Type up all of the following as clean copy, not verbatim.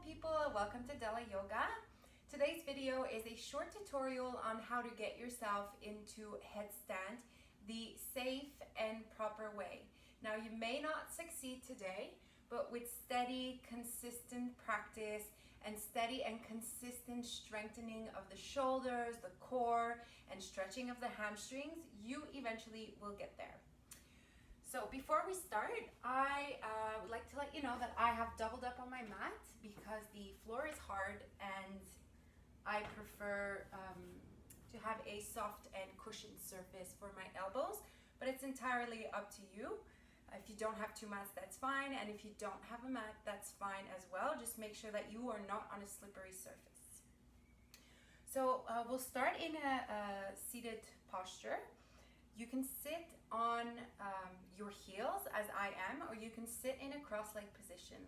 people, welcome to Della Yoga. Today's video is a short tutorial on how to get yourself into headstand the safe and proper way. Now you may not succeed today, but with steady, consistent practice and steady and consistent strengthening of the shoulders, the core, and stretching of the hamstrings, you eventually will get there. So before we start, I would like to let you know that I have doubled up on my mat because the floor is hard and I prefer to have a soft and cushioned surface for my elbows, but it's entirely up to you. If you don't have two mats, that's fine, and if you don't have a mat, that's fine as well. Just make sure that you are not on a slippery surface. So we'll start in a seated posture. You can sit on your heels as I am, or you can sit in a cross-legged position.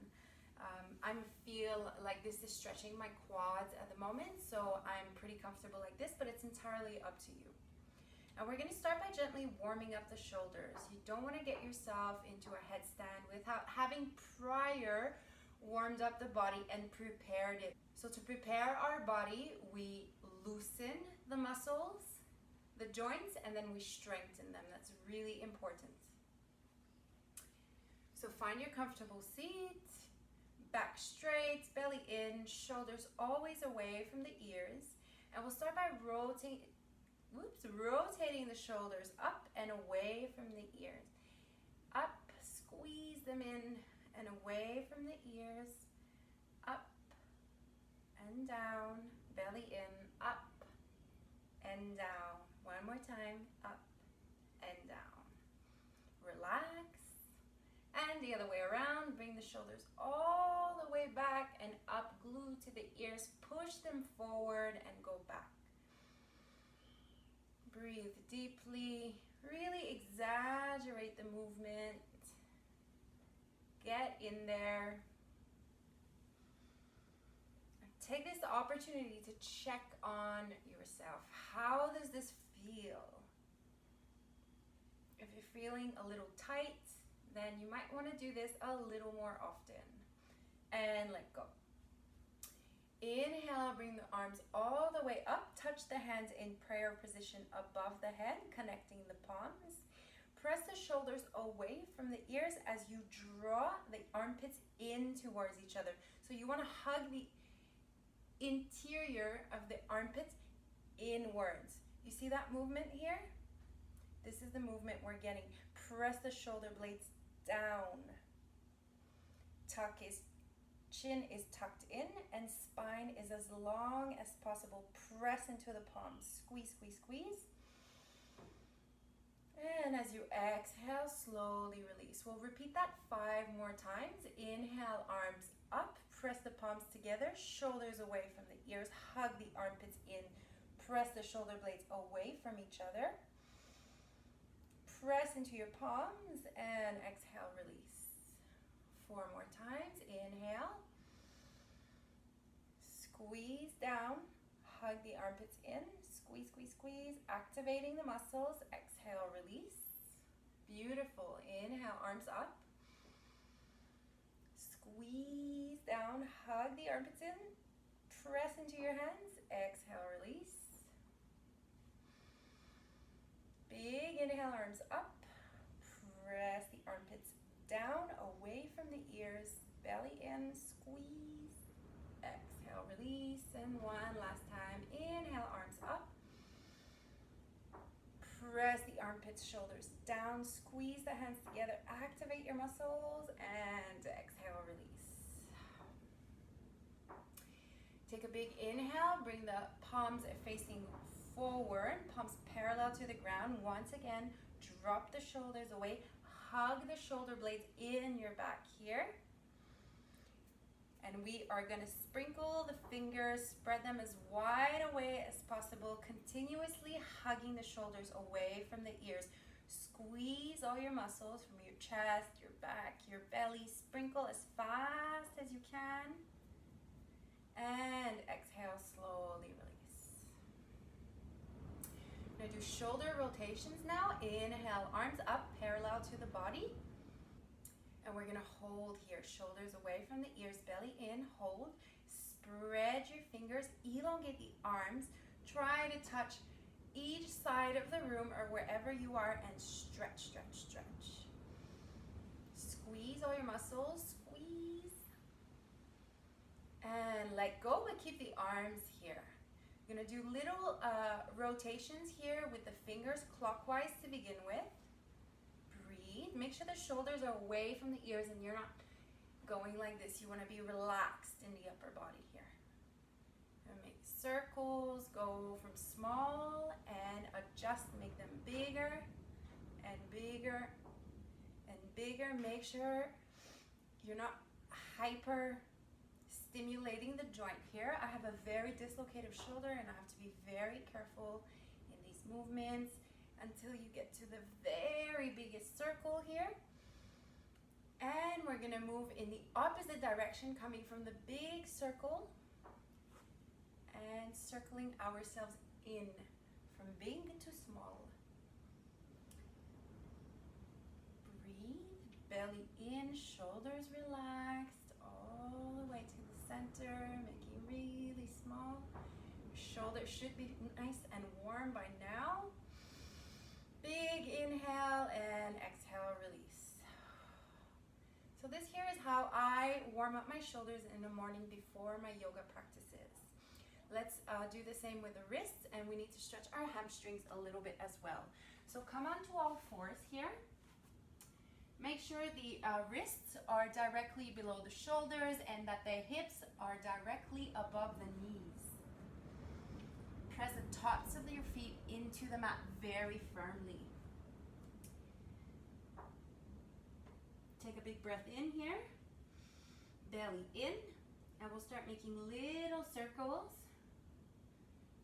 I feel like this is stretching my quads at the moment, so I'm pretty comfortable like this, but it's entirely up to you. And we're going to start by gently warming up the shoulders. You don't want to get yourself into a headstand without having prior warmed up the body and prepared it. So to prepare our body, we loosen the muscles, the joints, and then we strengthen them. That's really important. So find your comfortable seat, back straight, belly in, shoulders always away from the ears. And we'll start by rotating the shoulders up and away from the ears. Up, squeeze them in and away from the ears. Up and down, belly in, up and down. One more time, up and down. Relax. And the other way around, bring the shoulders all the way back and up, glue to the ears. Push them forward and go back. Breathe deeply. Really exaggerate the movement. Get in there. Take this opportunity to check on yourself. How does this feel? If you're feeling a little tight, then you might want to do this a little more often. And let go. Inhale, bring the arms all the way up. Touch the hands in prayer position above the head, connecting the palms. Press the shoulders away from the ears as you draw the armpits in towards each other. So you want to hug the interior of the armpits inwards. You see that movement here? This is the movement we're getting. Press the shoulder blades down. Chin is tucked in and spine is as long as possible. Press into the palms. Squeeze, squeeze, squeeze. And as you exhale, slowly release. We'll repeat that 5 more times. Inhale, arms up. Press the palms together. Shoulders away from the ears. Hug the armpits in. Press the shoulder blades away from each other. Press into your palms and exhale, release. 4 more times. Inhale. Squeeze down. Hug the armpits in. Squeeze, squeeze, squeeze. Activating the muscles. Exhale, release. Beautiful. Inhale, arms up. Squeeze down. Hug the armpits in. Press into your hands. Exhale, release. Big inhale, arms up. Press the armpits down, away from the ears. Belly in, squeeze. Exhale, release. And one last time. Inhale, arms up. Press the armpits, shoulders down. Squeeze the hands together. Activate your muscles. And exhale, release. Take a big inhale. Bring the palms facing forward, palms parallel to the ground. Once again, drop the shoulders away. Hug the shoulder blades in your back here. And we are going to sprinkle the fingers, spread them as wide away as possible, continuously hugging the shoulders away from the ears. Squeeze all your muscles from your chest, your back, your belly. Sprinkle as fast as you can. And exhale, slowly release. Now do shoulder rotations now. Inhale, arms up, parallel to the body. And we're gonna hold here, shoulders away from the ears, belly in, hold. Spread your fingers, elongate the arms. Try to touch each side of the room or wherever you are and stretch, stretch, stretch. Squeeze all your muscles, squeeze. And let go, but keep the arms here. You're gonna do little rotations here with the fingers clockwise to begin with. Breathe, make sure the shoulders are away from the ears and you're not going like this. You wanna be relaxed in the upper body here. And make circles, go from small and adjust, make them bigger and bigger and bigger. Make sure you're not hyper stimulating the joint here. I have a very dislocated shoulder and I have to be very careful in these movements until you get to the very biggest circle here. And we're gonna move in the opposite direction, coming from the big circle and circling ourselves in from big to small. Breathe, belly in, shoulders relaxed, all the way to the center, making really small. Shoulders should be nice and warm by now. Big inhale and exhale, release. So this here is how I warm up my shoulders in the morning before my yoga practices. Let's do the same with the wrists, and we need to stretch our hamstrings a little bit as well. So come onto all fours here. Make sure the wrists are directly below the shoulders and that the hips are directly above the knees. Press the tops of your feet into the mat very firmly. Take a big breath in here, belly in, and we'll start making little circles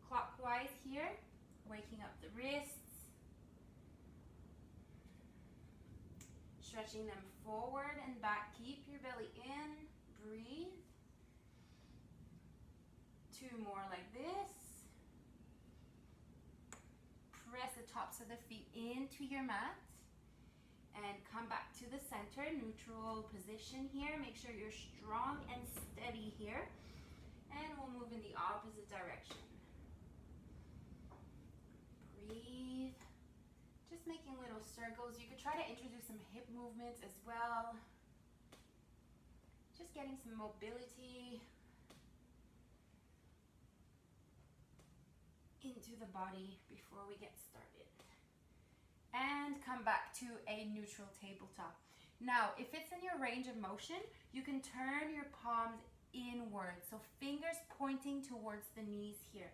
clockwise here, waking up the wrists, stretching them forward and back. Keep your belly in, breathe. 2 more like this. Press the tops of the feet into your mat and come back to the center, neutral position here. Make sure you're strong and steady here. And we'll move in the opposite direction. Breathe. Just making little circles. You could try to introduce some hip movements as well. Just getting some mobility into the body before we get started. And come back to a neutral tabletop. Now, if it's in your range of motion, you can turn your palms inward. So fingers pointing towards the knees here.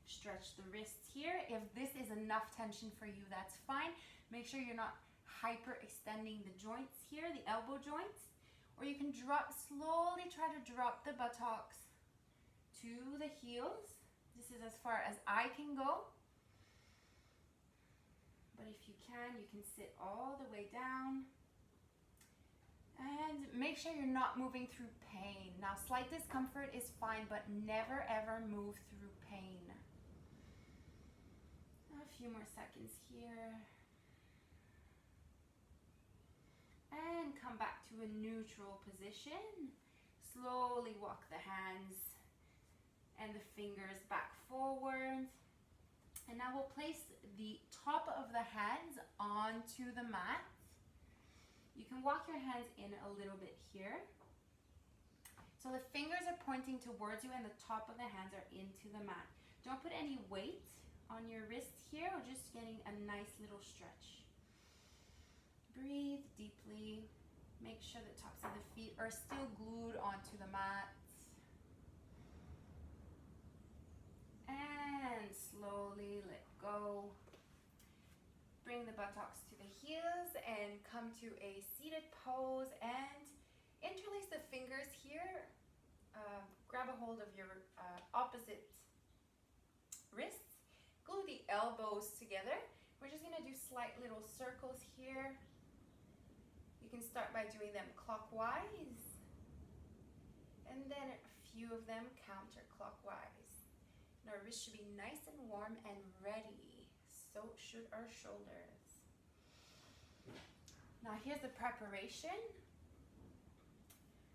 Stretch the wrists here. If this is enough tension for you, that's fine. Make sure you're not hyperextending the joints here, the elbow joints. Or you can slowly try to drop the buttocks to the heels. This is as far as I can go. But if you can sit all the way down. And make sure you're not moving through pain. Now, slight discomfort is fine, but never ever move through pain. A few more seconds here. And come back to a neutral position. Slowly walk the hands and the fingers back forward. And now we'll place the top of the hands onto the mat. You can walk your hands in a little bit here. So the fingers are pointing towards you and the top of the hands are into the mat. Don't put any weight on your wrists here. We're just getting a nice little stretch. Breathe deeply. Make sure the tops of the feet are still glued onto the mat. And slowly let go. Bring the buttocks to the heels and come to a seated pose and interlace the fingers here. Grab a hold of your opposite wrists. Glue the elbows together. We're just going to do slight little circles here. You can start by doing them clockwise and then a few of them counterclockwise. And our wrists should be nice and warm and ready. So should our shoulders. Now here's the preparation.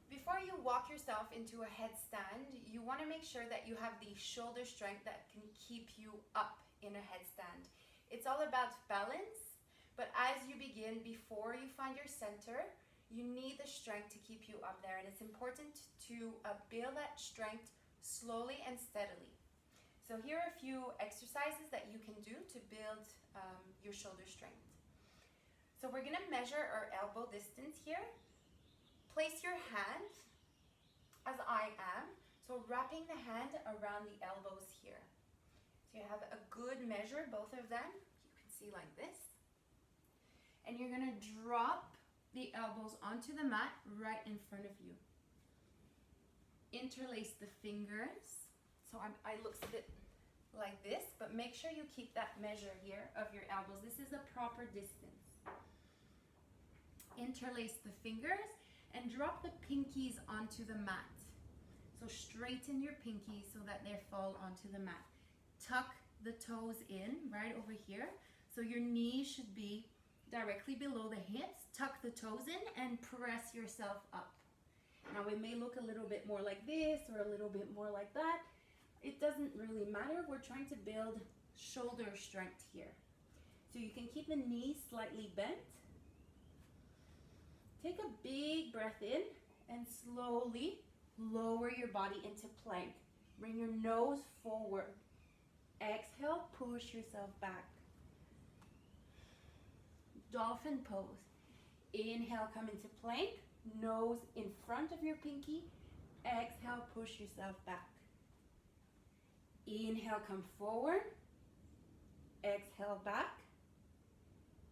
Before you walk yourself into a headstand, you want to make sure that you have the shoulder strength that can keep you up in a headstand. It's all about balance, but as you begin, before you find your center, you need the strength to keep you up there, and it's important to build that strength slowly and steadily. So here are a few exercises that you can do to build your shoulder strength. So we're going to measure our elbow distance here. Place your hand as I am, so wrapping the hand around the elbows here. So you have a good measure, both of them. You can see like this. And you're going to drop the elbows onto the mat right in front of you. Interlace the fingers. So I looks a bit like this, but make sure you keep that measure here of your elbows. This is a proper distance. Interlace the fingers and drop the pinkies onto the mat. So straighten your pinkies so that they fall onto the mat. Tuck the toes in right over here. So your knees should be directly below the hips. Tuck the toes in and press yourself up. Now it may look a little bit more like this or a little bit more like that. It doesn't really matter. We're trying to build shoulder strength here. So you can keep the knees slightly bent. Take a big breath in and slowly lower your body into plank. Bring your nose forward. Exhale, push yourself back. Dolphin pose. Inhale, come into plank. Nose in front of your pinky. Exhale, push yourself back. Inhale, come forward. Exhale, back.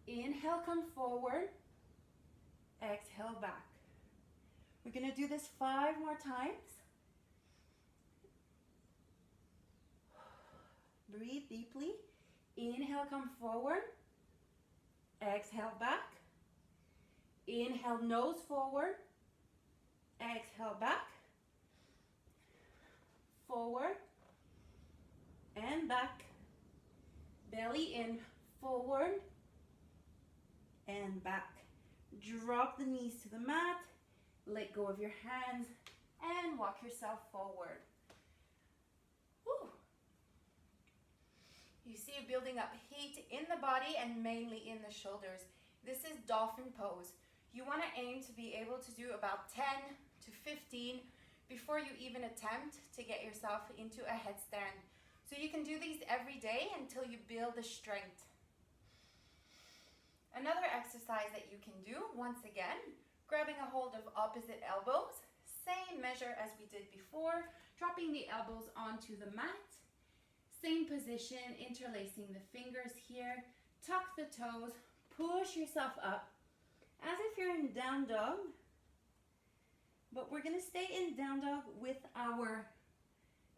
Inhale, come forward. Exhale, back. We're going to do this 5 more times. Breathe deeply. Inhale, come forward. Exhale, back. Inhale, nose forward. Exhale, back. Forward. And back. Belly in, forward. And back. Drop the knees to the mat, let go of your hands, and walk yourself forward. Woo. You see you building up heat in the body and mainly in the shoulders. This is dolphin pose. You want to aim to be able to do about 10 to 15 before you even attempt to get yourself into a headstand. So you can do these every day until you build the strength. Another exercise that you can do, once again, grabbing a hold of opposite elbows, same measure as we did before, dropping the elbows onto the mat, same position, interlacing the fingers here, tuck the toes, push yourself up, as if you're in down dog, but we're going to stay in down dog with our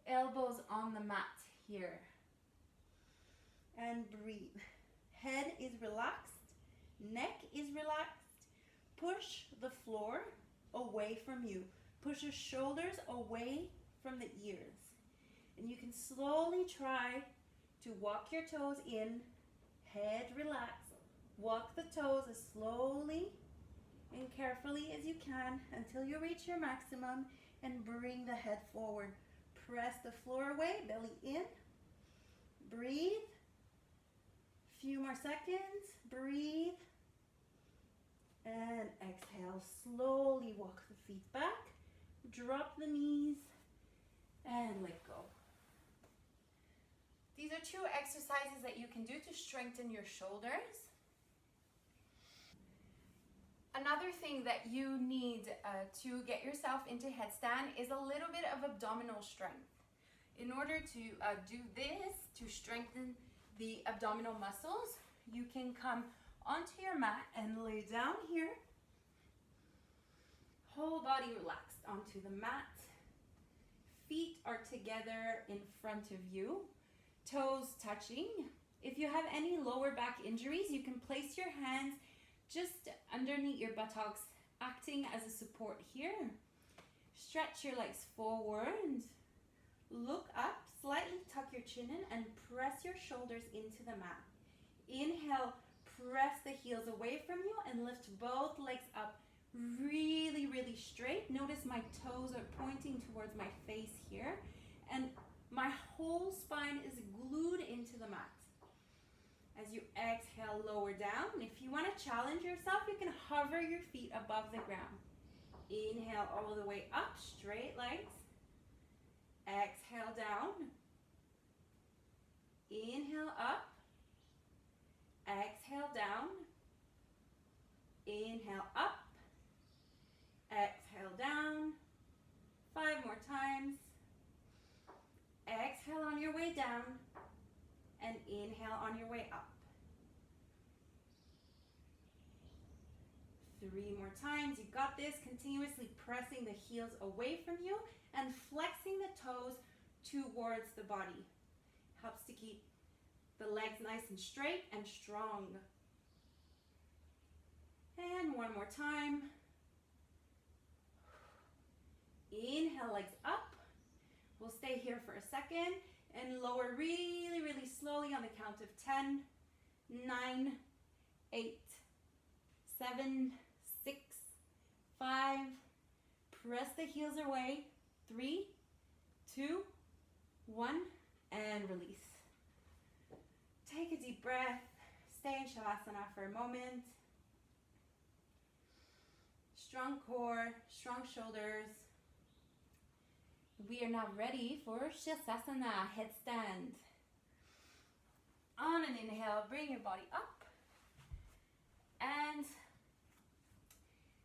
elbows on the mat here. And breathe. Head is relaxed. Neck is relaxed. Push the floor away from you. Push your shoulders away from the ears. And you can slowly try to walk your toes in. Head relaxed. Walk the toes as slowly and carefully as you can until you reach your maximum and bring the head forward. Press the floor away, belly in. Breathe. Few more seconds. Breathe. And exhale. Slowly walk the feet back. Drop the knees and let go. These are 2 exercises that you can do to strengthen your shoulders. Another thing that you need to get yourself into headstand is a little bit of abdominal strength. In order to do this, to strengthen the abdominal muscles, you can come onto your mat and lay down here. Whole body relaxed onto the mat. Feet are together in front of you. Toes touching. If you have any lower back injuries, you can place your hands just underneath your buttocks, acting as a support here. Stretch your legs forward. Look up, slightly tuck your chin in and press your shoulders into the mat. Inhale, press the heels away from you and lift both legs up. Really, really straight. Notice my toes are pointing towards my face here, and my whole spine is glued into the mat. As you exhale, lower down. And if you want to challenge yourself, you can hover your feet above the ground. Inhale all the way up, straight legs. Exhale down. Inhale up. Exhale down. Inhale up. Exhale down. 5 more times. Exhale on your way down. And inhale on your way up. 3 more times. You got this. Continuously pressing the heels away from you and flexing the toes towards the body. Helps to keep the legs nice and straight and strong. And 1 more time. Inhale, legs up. We'll stay here for a second and lower really, really slowly on the count of 10, 9, 8, 7, 6, 5. Press the heels away. 3, 2, 1, and release. Take a deep breath. Stay in Shavasana for a moment. Strong core, strong shoulders. We are now ready for Shifasana Headstand. On an inhale, bring your body up. And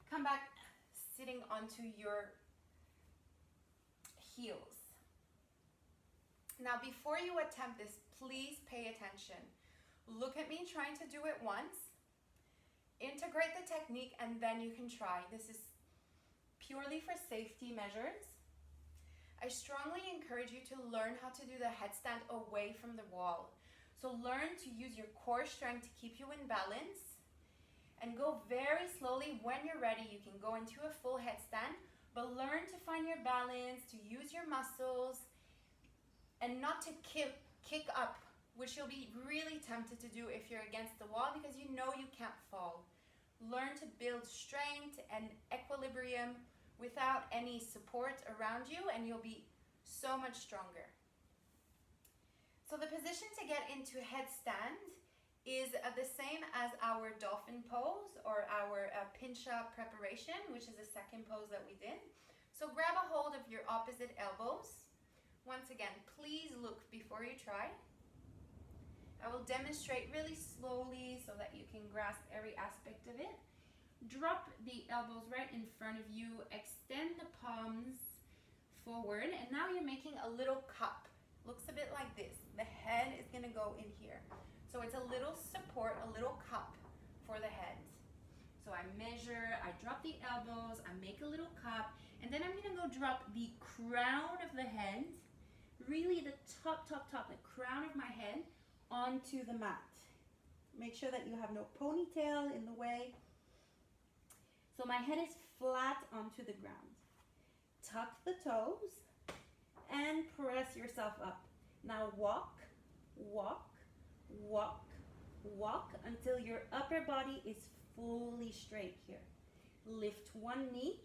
come back sitting onto your heels. Now, before you attempt this, please pay attention. Look at me trying to do it once. Integrate the technique and then you can try. This is purely for safety measures. I strongly encourage you to learn how to do the headstand away from the wall. So learn to use your core strength to keep you in balance and go very slowly. When you're ready, you can go into a full headstand, but learn to find your balance, to use your muscles, and not to kick up, which you'll be really tempted to do if you're against the wall because you know you can't fall. Learn to build strength and equilibrium without any support around you, and you'll be so much stronger. So the position to get into headstand is the same as our dolphin pose or our pincha preparation, which is the second pose that we did. So grab a hold of your opposite elbows. Once again, please look before you try. I will demonstrate really slowly so that you can grasp every aspect of it. Drop the elbows right in front of you. Extend the palms forward. And now you're making a little cup. Looks a bit like this. The head is going to go in here. So it's a little support, a little cup for the head. So I measure, I drop the elbows, I make a little cup, and then I'm going to go drop the crown of the head, really the top, the crown of my head onto the mat. Make sure that you have no ponytail in the way. So my head is flat onto the ground. Tuck the toes and press yourself up. Now walk, walk, walk, walk until your upper body is fully straight here. Lift one knee,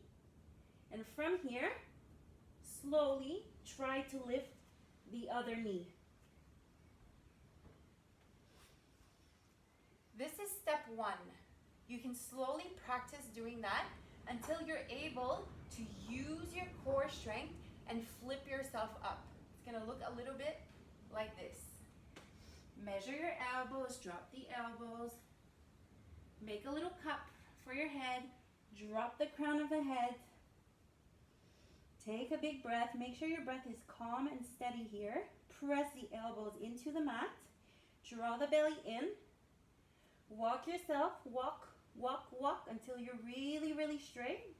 and from here, slowly try to lift the other knee. This is step 1. You can slowly practice doing that until you're able to use your core strength and flip yourself up. It's going to look a little bit like this. Measure your elbows, drop the elbows, make a little cup for your head, drop the crown of the head, take a big breath, make sure your breath is calm and steady here, press the elbows into the mat, draw the belly in, walk yourself, walk, walk, walk until you're really, really straight.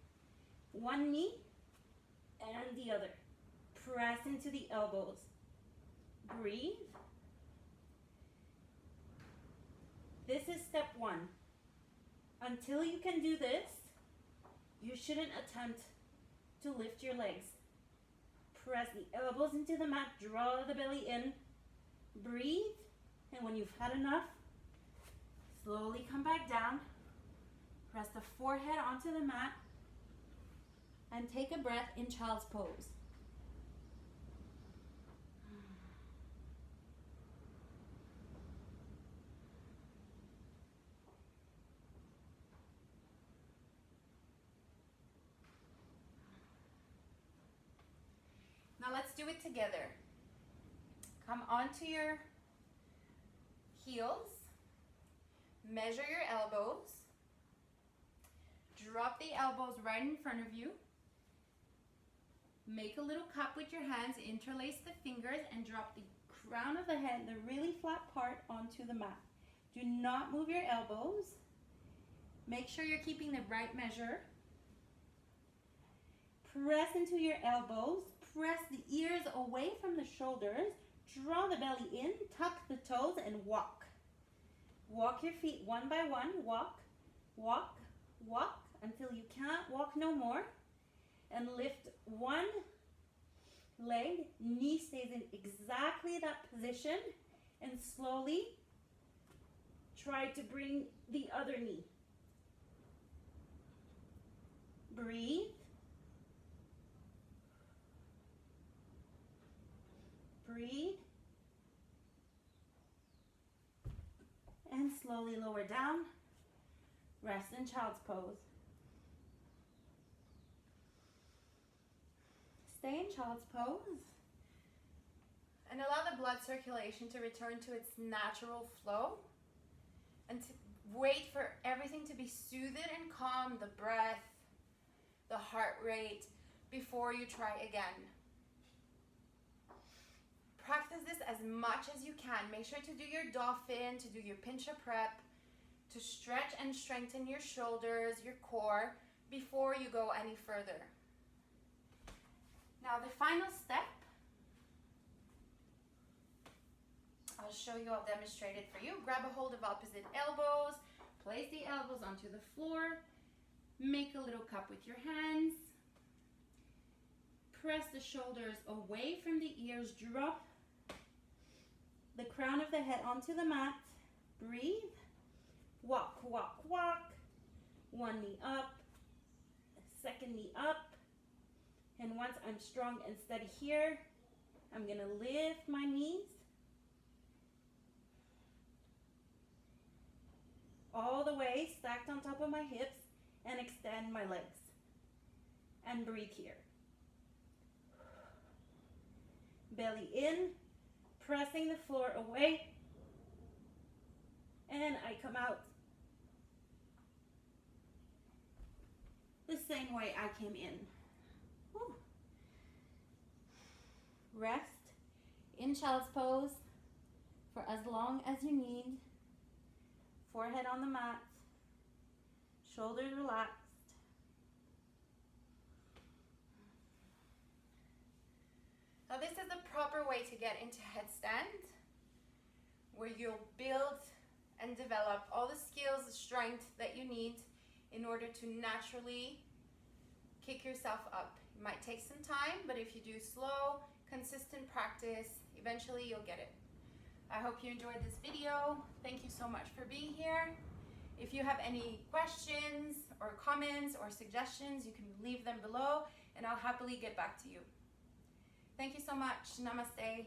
One knee and the other. Press into the elbows. Breathe. This is step 1. Until you can do this, you shouldn't attempt to lift your legs. Press the elbows into the mat, draw the belly in, breathe, and when you've had enough, slowly come back down. Press the forehead onto the mat. And take a breath in child's pose. Now let's do it together. Come onto your heels. Measure your elbows. Drop the elbows right in front of you. Make a little cup with your hands. Interlace the fingers and drop the Crown of the head, the really flat part, onto the mat. Do not move your elbows. Make sure you're keeping the right measure. Press into your elbows. Press the ears away from the shoulders. Draw the belly in. Tuck the toes and walk. Walk your feet one by one. Walk, walk, walk until you can't walk no more. And lift one leg. Knee stays in exactly that position. And slowly try to bring the other knee. Breathe. Breathe. And slowly lower down. Rest in child's pose. Stay in child's pose. and allow the blood circulation to return to its natural flow, and to wait for everything to be soothed and calm, the breath, the heart rate, before you try again. Practice this as much as you can. Make sure to do your dolphin, to do your pincha prep, to stretch and strengthen your shoulders, your core, before you go any further. Now the final step, I'll show you, I'll demonstrate it for you. Grab a hold of opposite elbows, place the elbows onto the floor, make a little cup with your hands, press the shoulders away from the ears, drop the crown of the head onto the mat, breathe, walk, walk, walk, one knee up, second knee up, and once I'm strong and steady here, I'm gonna lift my knees all the way, stacked on top of my hips, and extend my legs, and breathe here. Belly in, pressing the floor away, and I come out the same way I came in. Whew. Rest in child's pose for as long as you need. Forehead on the mat, shoulders relaxed. Now this is the proper way to get into headstand, where you'll build and develop all the skills, the strength that you need in order to naturally kick yourself up. It might take some time, but if you do slow, consistent practice, eventually you'll get it. I hope you enjoyed this video. Thank you so much for being here. If you have any questions or comments or suggestions, you can leave them below and I'll happily get back to you. Thank you so much. Namaste.